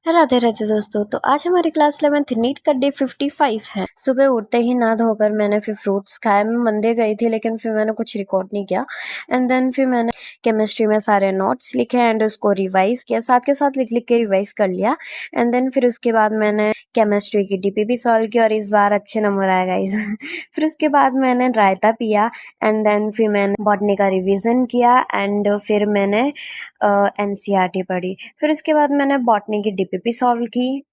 राधे राधे दोस्तों। तो आज हमारी क्लास 11th नीट का डे 55 है। सुबह उठते ही नहा धोकर मैंने फिर फ्रूट्स खाए। मैं मंदिर गई थी लेकिन फिर मैंने कुछ रिकॉर्ड नहीं किया। एंड देन फिर मैंने केमिस्ट्री में सारे नोट्स लिखे एंड उसको रिवाइज किया, साथ के साथ लिख लिख के रिवाइज कर लिया। एंड देन फिर उसके बाद मैंने केमिस्ट्री की डीपीपी सॉल्व की और इस बार अच्छे नंबर आए गाइस। फिर उसके बाद मैंने रायता पिया एंड देन फिर मैंने बॉटनी का रिवीजन किया एंड फिर मैंने एनसीईआरटी पढ़ी। फिर उसके बाद मैंने बॉटनी की डीपीपी सॉल्व की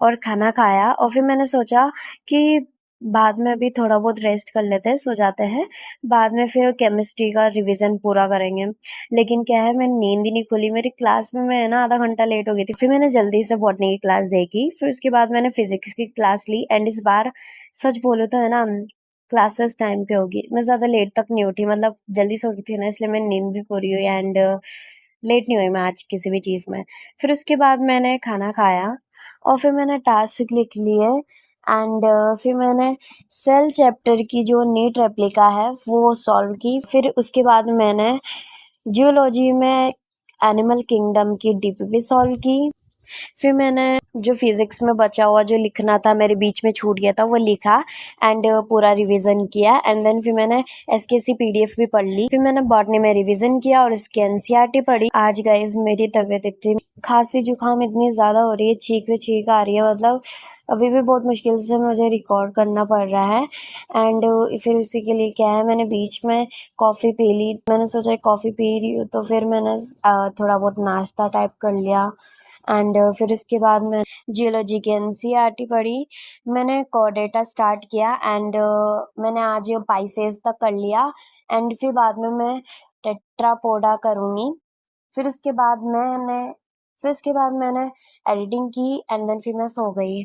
और खाना खाया और फिर मैंने सोचा कि बाद में अभी थोड़ा बहुत रेस्ट कर लेते हैं, सो जाते हैं, बाद में फिर केमिस्ट्री का रिवीजन पूरा करेंगे। लेकिन क्या है, मैं नींद ही नहीं खुली मेरी क्लास में। मैं ना आधा घंटा लेट हो गई थी। फिर मैंने जल्दी से बॉटनी की क्लास देखी। फिर उसके बाद मैंने फिजिक्स की क्लास ली एंड इस बार सच बोलो तो है ना, क्लासेस टाइम पे होगी। मैं ज़्यादा लेट तक नहीं उठी, मतलब जल्दी सो गई थी ना, इसलिए मेरी नींद भी पूरी हुई एंड लेट नहीं हुई मैं आज किसी भी चीज़ में। फिर उसके बाद मैंने खाना खाया और फिर मैंने टास्क लिख लिए एंड फिर मैंने सेल चैप्टर की जो नीट रेप्लिका है वो सॉल्व की। फिर उसके बाद मैंने जियोलॉजी में एनिमल किंगडम की डीपीपी सॉल्व की। फिर मैंने जो फिजिक्स में बचा हुआ जो लिखना था, मेरे बीच में छूट गया था, वो लिखा एंड पूरा रिवीजन किया। एंड देन फिर मैंने एसकेसी पीडीएफ भी पढ़ ली। फिर मैंने बॉटनी में रिवीजन किया और इसकी एनसीईआरटी पढ़ी। आज गाइस मेरी तबीयत इतनी खांसी जुकाम इतनी ज़्यादा हो रही है, छींक पे छींक आ रही है, मतलब अभी भी बहुत मुश्किल से मुझे रिकॉर्ड करना पड़ रहा है। एंड फिर उसी के लिए क्या है, मैंने बीच में कॉफ़ी पी ली। मैंने सोचा कॉफ़ी पी रही हूँ तो फिर मैंने थोड़ा बहुत नाश्ता टाइप कर लिया एंड फिर उसके बाद मैं जियोलॉजी की एनसीईआरटी पढ़ी। मैंने कोडेटा स्टार्ट किया एंड मैंने आज पाइसेस तक कर लिया एंड फिर बाद में मैं टेट्रापोडा करूँगी। फिर उसके बाद मैंने एडिटिंग की एंड देन फिर मैं सो गई।